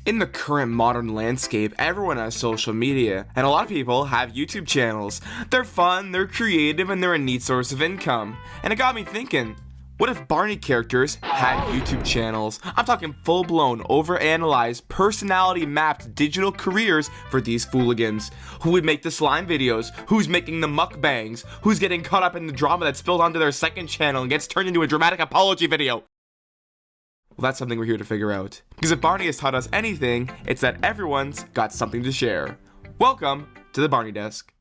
In the current modern landscape, everyone has social media, and a lot of people have YouTube channels. They're fun, they're creative, and they're a neat source of income. And it got me thinking, what if Barney characters had YouTube channels? I'm talking full-blown, overanalyzed, personality-mapped digital careers for these fooligans. Who would make the slime videos? Who's making the mukbangs? Who's getting caught up in the drama that spilled onto their second channel and gets turned into a dramatic apology video? Well, that's something we're here to figure out. Because if Barney has taught us anything, it's that everyone's got something to share. Welcome to the Barney Desk.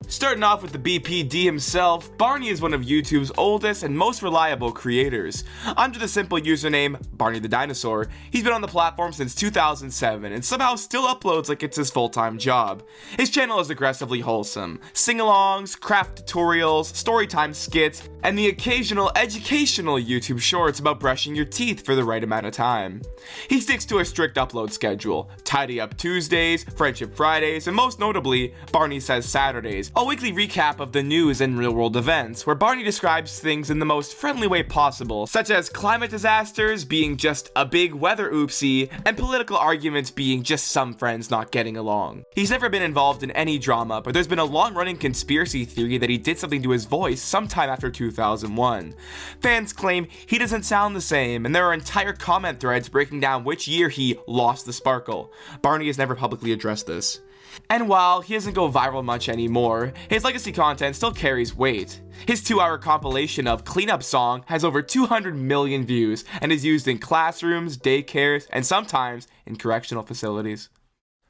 Starting off with the BPD himself, Barney is one of YouTube's oldest and most reliable creators. Under the simple username Barney The Dinosaur, he's been on the platform since 2007 and somehow still uploads like it's his full-time job. His channel is aggressively wholesome. Sing-alongs, craft tutorials, storytime skits, and the occasional educational YouTube shorts about brushing your teeth for the right amount of time. He sticks to a strict upload schedule, Tidy Up Tuesdays, Friendship Fridays, and most notably, Barney Says Saturdays, a weekly recap of the news and real-world events, where Barney describes things in the most friendly way possible, such as climate disasters being just a big weather oopsie, and political arguments being just some friends not getting along. He's never been involved in any drama, but there's been a long-running conspiracy theory that he did something to his voice sometime after 2001. Fans claim he doesn't sound the same, and there are entire comment threads breaking down which year he lost the sparkle. Barney has never publicly addressed this. And while he doesn't go viral much anymore, his legacy content still carries weight. His 2-hour compilation of Cleanup Song has over 200 million views and is used in classrooms, daycares, and sometimes in correctional facilities.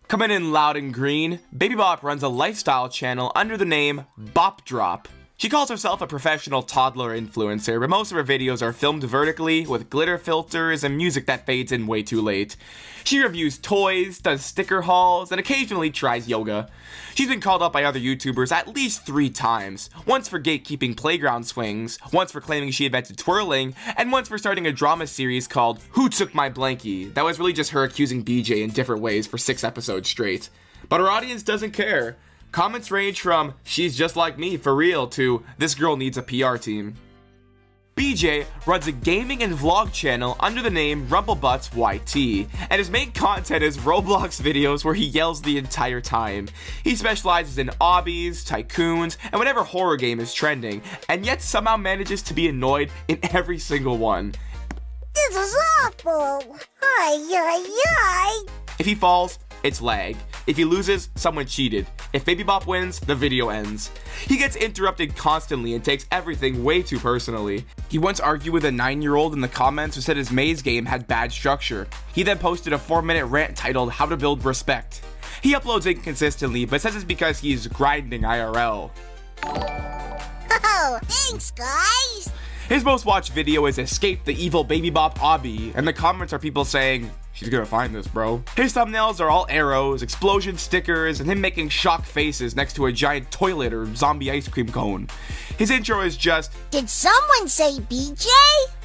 Coming in loud and green, Baby Bop runs a lifestyle channel under the name Bop Drop. She calls herself a professional toddler influencer, but most of her videos are filmed vertically with glitter filters and music that fades in way too late. She reviews toys, does sticker hauls, and occasionally tries yoga. She's been called out by other YouTubers at least 3 times, once for gatekeeping playground swings, once for claiming she invented twirling, and once for starting a drama series called Who Took My Blankie? That was really just her accusing BJ in different ways for 6 episodes straight. But her audience doesn't care. Comments range from, "She's just like me, for real," to, "This girl needs a PR team." BJ runs a gaming and vlog channel under the name Rumblebutts YT, and his main content is Roblox videos where he yells the entire time. He specializes in obbies, tycoons, and whatever horror game is trending, and yet somehow manages to be annoyed in every single one. This is awful! Ay, ay, ay! If he falls, it's lag. If he loses, someone cheated. If Baby Bop wins, the video ends. He gets interrupted constantly and takes everything way too personally. He once argued with a 9-year-old in the comments who said his maze game had bad structure. He then posted a 4-minute rant titled How to Build Respect. He uploads inconsistently, but says it's because he's grinding IRL. Oh, thanks, guys! His most watched video is Escape the Evil Baby Bop Obby, and the comments are people saying, "She's gonna find this, bro." His thumbnails are all arrows, explosion stickers, and him making shock faces next to a giant toilet or zombie ice cream cone. His intro is just, Did someone say BJ?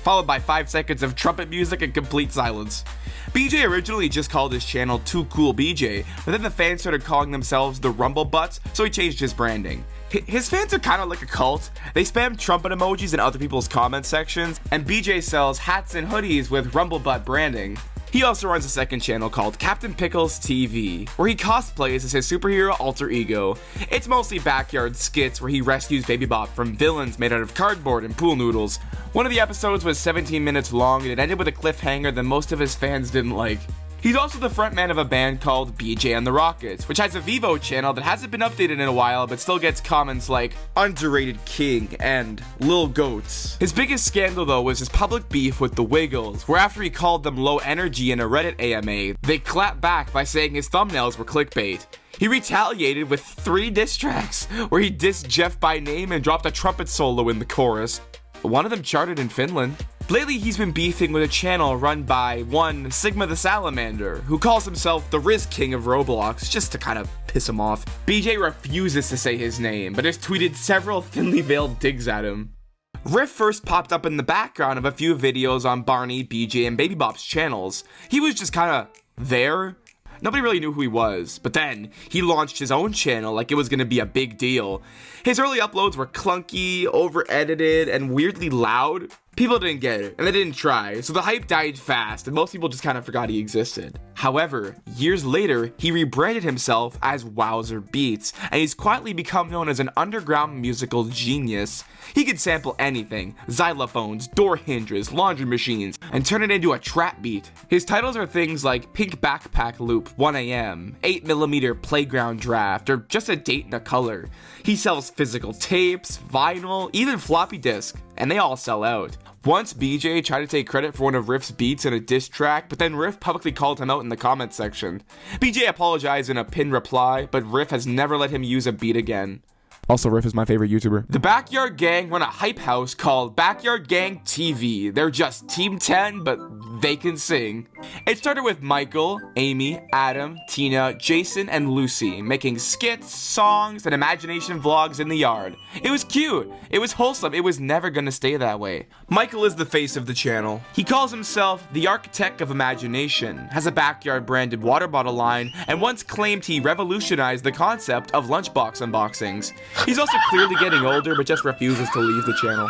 followed by 5 seconds of trumpet music and complete silence. BJ originally just called his channel Too Cool BJ, but then the fans started calling themselves the Rumblebutts, so he changed his branding. His fans are kind of like a cult. They spam trumpet emojis in other people's comment sections, and BJ sells hats and hoodies with Rumblebutt branding. He also runs a second channel called Captain Pickles TV, where he cosplays as his superhero alter ego. It's mostly backyard skits where he rescues Baby Bop from villains made out of cardboard and pool noodles. One of the episodes was 17 minutes long and it ended with a cliffhanger that most of his fans didn't like. He's also the frontman of a band called BJ and the Rockets, which has a Vivo channel that hasn't been updated in a while but still gets comments like Underrated King and Lil Goats. His biggest scandal though was his public beef with the Wiggles, where after he called them low energy in a Reddit AMA, they clapped back by saying his thumbnails were clickbait. He retaliated with 3 diss tracks, where he dissed Jeff by name and dropped a trumpet solo in the chorus. One of them charted in Finland. Lately, he's been beefing with a channel run by one Sigma the Salamander, who calls himself the Riz King of Roblox, just to kind of piss him off. BJ refuses to say his name, but has tweeted several thinly veiled digs at him. Riff first popped up in the background of a few videos on Barney, BJ, and Baby Bop's channels. He was just kinda there. Nobody really knew who he was, but then he launched his own channel like it was gonna be a big deal. His early uploads were clunky, over-edited, and weirdly loud. People didn't get it, and they didn't try, so the hype died fast, and most people just kind of forgot he existed. However, years later, he rebranded himself as Wowzer Beats, and he's quietly become known as an underground musical genius. He could sample anything, xylophones, door hinges, laundry machines, and turn it into a trap beat. His titles are things like Pink Backpack Loop, 1am, 8mm Playground Draft, or just a date and a color. He sells physical tapes, vinyl, even floppy disk, and they all sell out. Once BJ tried to take credit for one of Riff's beats in a diss track, but then Riff publicly called him out in the comments section. BJ apologized in a pinned reply, but Riff has never let him use a beat again. Also, Riff is my favorite YouTuber. The Backyard Gang run a hype house called Backyard Gang TV. They're just Team 10, but they can sing. It started with Michael, Amy, Adam, Tina, Jason, and Lucy making skits, songs, and imagination vlogs in the yard. It was cute. It was wholesome. It was never gonna stay that way. Michael is the face of the channel. He calls himself the architect of imagination, has a backyard branded water bottle line, and once claimed he revolutionized the concept of lunchbox unboxings. He's also clearly getting older, but just refuses to leave the channel.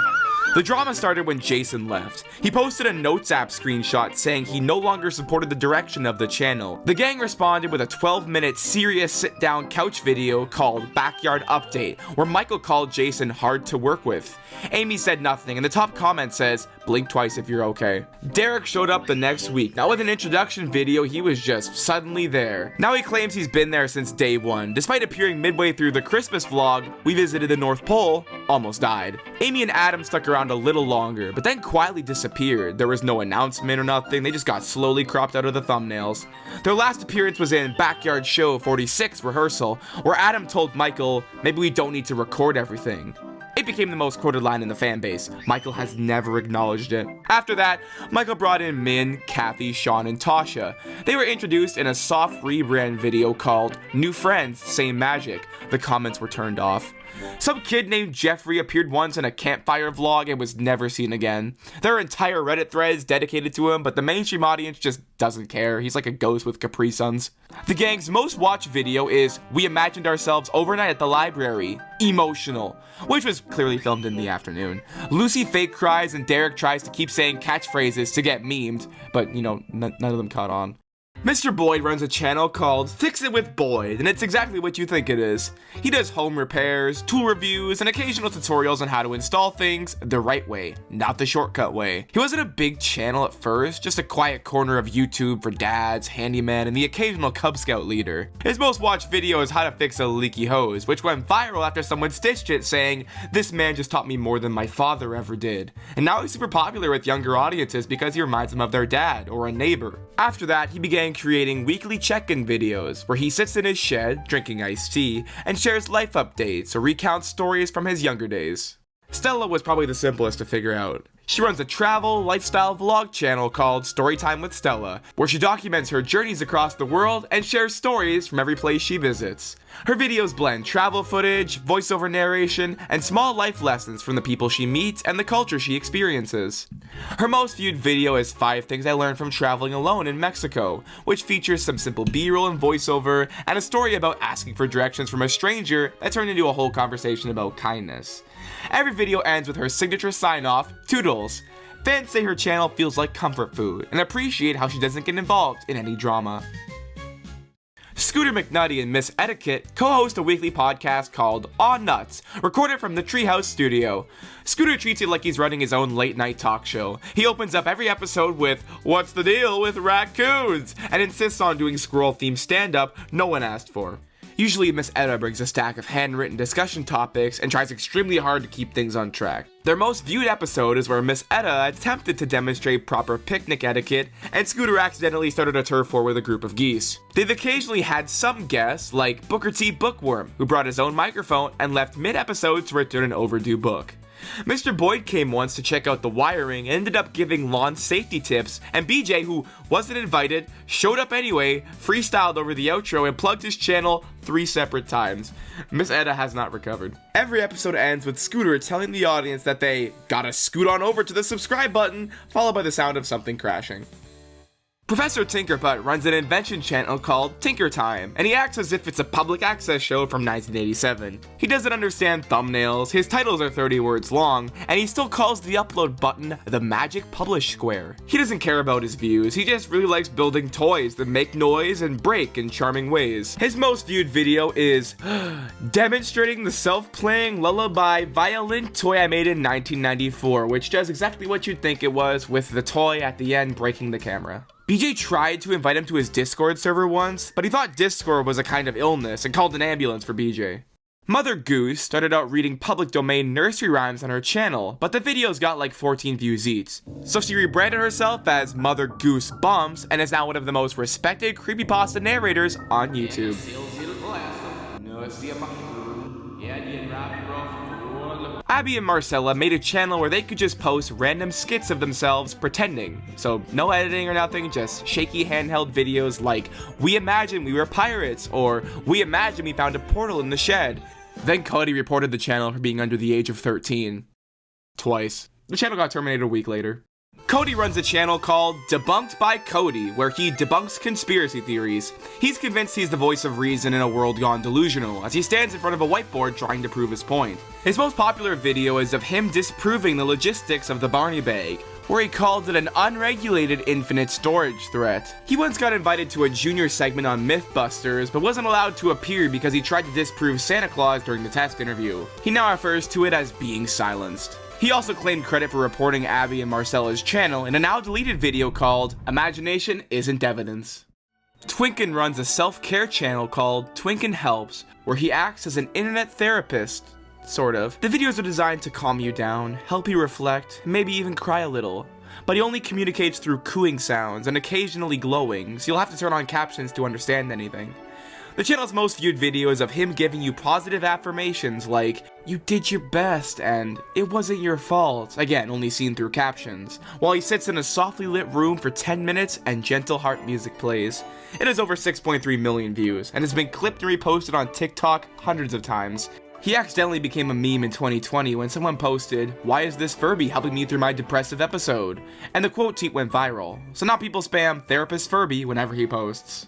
The drama started when Jason left. He posted a Notes app screenshot saying he no longer supported the direction of the channel. The gang responded with a 12-minute serious sit-down couch video called Backyard Update, where Michael called Jason hard to work with. Amy said nothing, and the top comment says, "Blink twice if you're okay." Derek showed up the next week. Not with an introduction video, he was just suddenly there. Now he claims he's been there since day one. Despite appearing midway through the Christmas vlog, we visited the North Pole, almost died. Amy and Adam stuck around a little longer, but then quietly disappeared. There was no announcement or nothing, they just got slowly cropped out of the thumbnails. Their last appearance was in Backyard Show 46 rehearsal, where Adam told Michael, maybe we don't need to record everything. It became the most quoted line in the fan base. Michael has never acknowledged it. After that, Michael brought in Min, Kathy, Sean, and Tasha. They were introduced in a soft rebrand video called New Friends, Same Magic. The comments were turned off. Some kid named Jeffrey appeared once in a campfire vlog and was never seen again. There are entire Reddit threads dedicated to him, but the mainstream audience just doesn't care. He's like a ghost with Capri Suns. The gang's most watched video is We Imagined Ourselves Overnight at the Library, Emotional, which was clearly filmed in the afternoon. Lucy fake cries and Derek tries to keep saying catchphrases to get memed, but none of them caught on. Mr. Boyd runs a channel called Fix It With Boyd, and it's exactly what you think it is. He does home repairs, tool reviews, and occasional tutorials on how to install things the right way, not the shortcut way. He wasn't a big channel at first, just a quiet corner of YouTube for dads, handyman, and the occasional Cub Scout leader. His most watched video is how to fix a leaky hose, which went viral after someone stitched it saying, "This man just taught me more than my father ever did." And now he's super popular with younger audiences because he reminds them of their dad or a neighbor. After that, he began creating weekly check-in videos where he sits in his shed, drinking iced tea, and shares life updates or recounts stories from his younger days. Stella was probably the simplest to figure out. She runs a travel, lifestyle vlog channel called Storytime with Stella, where she documents her journeys across the world and shares stories from every place she visits. Her videos blend travel footage, voiceover narration, and small life lessons from the people she meets and the culture she experiences. Her most viewed video is 5 Things I Learned from Traveling Alone in Mexico, which features some simple b-roll and voiceover, and a story about asking for directions from a stranger that turned into a whole conversation about kindness. Every video ends with her signature sign-off, Toodles. Fans say her channel feels like comfort food, and appreciate how she doesn't get involved in any drama. Scooter McNutty and Miss Etiquette co-host a weekly podcast called Aw Nuts, recorded from the Treehouse studio. Scooter treats it like he's running his own late-night talk show. He opens up every episode with, "What's the deal with raccoons?" and insists on doing squirrel-themed stand-up no one asked for. Usually, Miss Etta brings a stack of handwritten discussion topics and tries extremely hard to keep things on track. Their most viewed episode is where Miss Etta attempted to demonstrate proper picnic etiquette, and Scooter accidentally started a turf war with a group of geese. They've occasionally had some guests, like Booker T. Bookworm, who brought his own microphone and left mid-episode to return an overdue book. Mr. Boyd came once to check out the wiring and ended up giving lawn safety tips, and BJ, who wasn't invited, showed up anyway, freestyled over the outro, and plugged his channel 3 separate times. Miss Etta has not recovered. Every episode ends with Scooter telling the audience that they gotta scoot on over to the subscribe button, followed by the sound of something crashing. Professor Tinkerbutt runs an invention channel called Tinker Time, and he acts as if it's a public access show from 1987. He doesn't understand thumbnails, his titles are 30 words long, and he still calls the upload button the magic publish square. He doesn't care about his views, he just really likes building toys that make noise and break in charming ways. His most viewed video is demonstrating the self-playing lullaby violin toy I made in 1994, which does exactly what you'd think it was, with the toy at the end breaking the camera. BJ tried to invite him to his Discord server once, but he thought Discord was a kind of illness and called an ambulance for BJ. Mother Goose started out reading public domain nursery rhymes on her channel, but the videos got like 14 views each. So she rebranded herself as Mother Goose Bumps and is now one of the most respected creepypasta narrators on YouTube. Abby and Marcella made a channel where they could just post random skits of themselves pretending. So no editing or nothing, just shaky handheld videos like, "We imagine we were pirates," or "We imagine we found a portal in the shed." Then Cody reported the channel for being under the age of 13. Twice. The channel got terminated a week later. Cody runs a channel called Debunked by Cody, where he debunks conspiracy theories. He's convinced he's the voice of reason in a world gone delusional, as he stands in front of a whiteboard trying to prove his point. His most popular video is of him disproving the logistics of the Barney bag, where he called it an unregulated infinite storage threat. He once got invited to a junior segment on Mythbusters, but wasn't allowed to appear because he tried to disprove Santa Claus during the test interview. He now refers to it as being silenced. He also claimed credit for reporting Abby and Marcella's channel in a now deleted video called Imagination Isn't Evidence. Twinken runs a self-care channel called Twinken Helps, where he acts as an internet therapist, sort of. The videos are designed to calm you down, help you reflect, maybe even cry a little. But he only communicates through cooing sounds and occasionally glowing, so you'll have to turn on captions to understand anything. The channel's most viewed video is of him giving you positive affirmations like, "You did your best," and "It wasn't your fault," again only seen through captions, while he sits in a softly lit room for 10 minutes and gentle heart music plays. It has over 6.3 million views, and has been clipped and reposted on TikTok hundreds of times. He accidentally became a meme in 2020 when someone posted, "Why is this Furby helping me through my depressive episode?" And the quote tweet went viral, so now people spam "Therapist Furby" whenever he posts.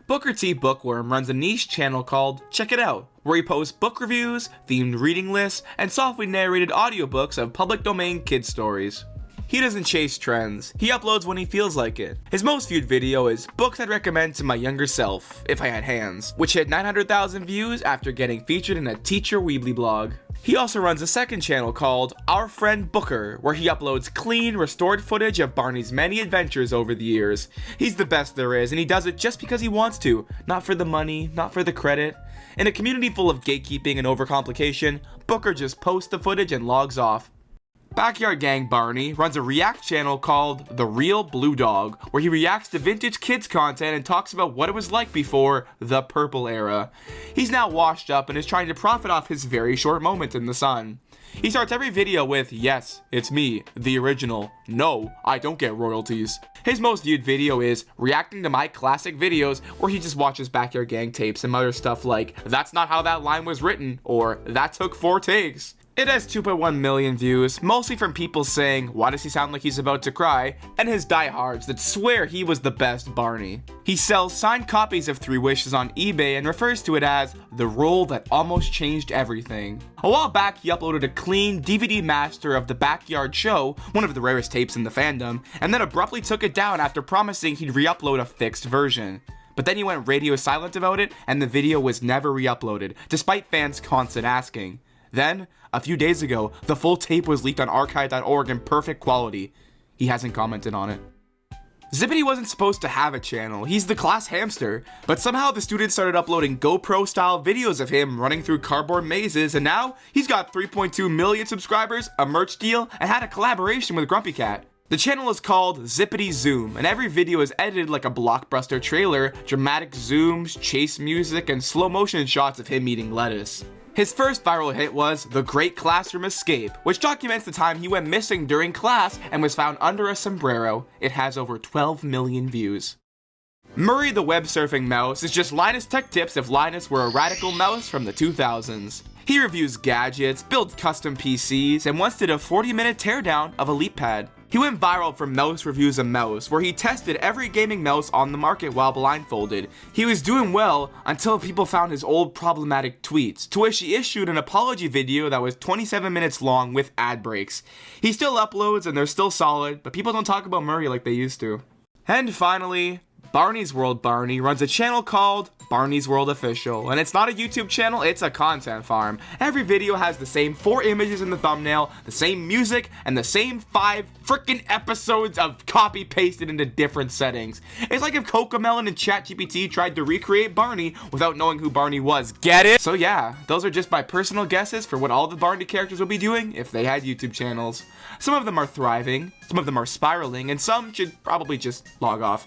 Booker T Bookworm runs a niche channel called Check It Out, where he posts book reviews, themed reading lists, and softly narrated audiobooks of public domain kid stories. He doesn't chase trends, he uploads when he feels like it. His most viewed video is Books I'd Recommend to My Younger Self, If I Had Hands, which hit 900,000 views after getting featured in a Teacher Weebly blog. He also runs a second channel called Our Friend Booker, where he uploads clean, restored footage of Barney's many adventures over the years. He's the best there is, and he does it just because he wants to, not for the money, not for the credit. In a community full of gatekeeping and overcomplication, Booker just posts the footage and logs off. Backyard Gang Barney runs a react channel called The Real Blue Dog, where he reacts to vintage kids content and talks about what it was like before the purple era. He's now washed up and is trying to profit off his very short moment in the sun. He starts every video with, "Yes, it's me, the original. No, I don't get royalties." His most viewed video is reacting to my classic videos, where he just watches Backyard Gang tapes and other stuff like, "That's not how that line was written," or "That took 4 takes." It has 2.1 million views, mostly from people saying, "Why does he sound like he's about to cry?" and his diehards that swear he was the best Barney. He sells signed copies of 3 Wishes on eBay and refers to it as the role that almost changed everything. A while back, he uploaded a clean DVD master of The Backyard Show, one of the rarest tapes in the fandom, and then abruptly took it down after promising he'd re-upload a fixed version. But then he went radio silent about it, and the video was never re-uploaded, despite fans' constant asking. Then, a few days ago, the full tape was leaked on archive.org in perfect quality. He hasn't commented on it. Zipppity wasn't supposed to have a channel, he's the class hamster, but somehow the students started uploading GoPro-style videos of him running through cardboard mazes, and now he's got 3.2 million subscribers, a merch deal, and had a collaboration with Grumpy Cat. The channel is called Zipppity Zoom, and every video is edited like a blockbuster trailer, dramatic zooms, chase music, and slow motion shots of him eating lettuce. His first viral hit was The Great Classroom Escape, which documents the time he went missing during class and was found under a sombrero. It has over 12 million views. Murray the Web Surfing Mouse is just Linus Tech Tips if Linus were a radical mouse from the 2000s. He reviews gadgets, builds custom PCs, and once did a 40-minute teardown of a LeapPad. He went viral for Mouse Reviews a Mouse, where he tested every gaming mouse on the market while blindfolded. He was doing well until people found his old problematic tweets, to which he issued an apology video that was 27 minutes long with ad breaks. He still uploads and they're still solid, but people don't talk about Murray like they used to. And finally, Barneys World Barney runs a channel called Barneys World Official, and it's not a YouTube channel, it's a content farm. Every video has the same 4 images in the thumbnail, the same music, and the same 5 freaking episodes of copy pasted into different settings. It's like if Cocomelon and ChatGPT tried to recreate Barney without knowing who Barney was. Get it? So yeah, those are just my personal guesses for what all the Barney characters would be doing if they had YouTube channels. Some of them are thriving, some of them are spiraling, and some should probably just log off.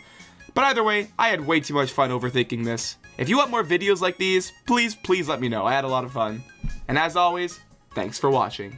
But either way, I had way too much fun overthinking this. If you want more videos like these, please let me know. I had a lot of fun. And as always, thanks for watching.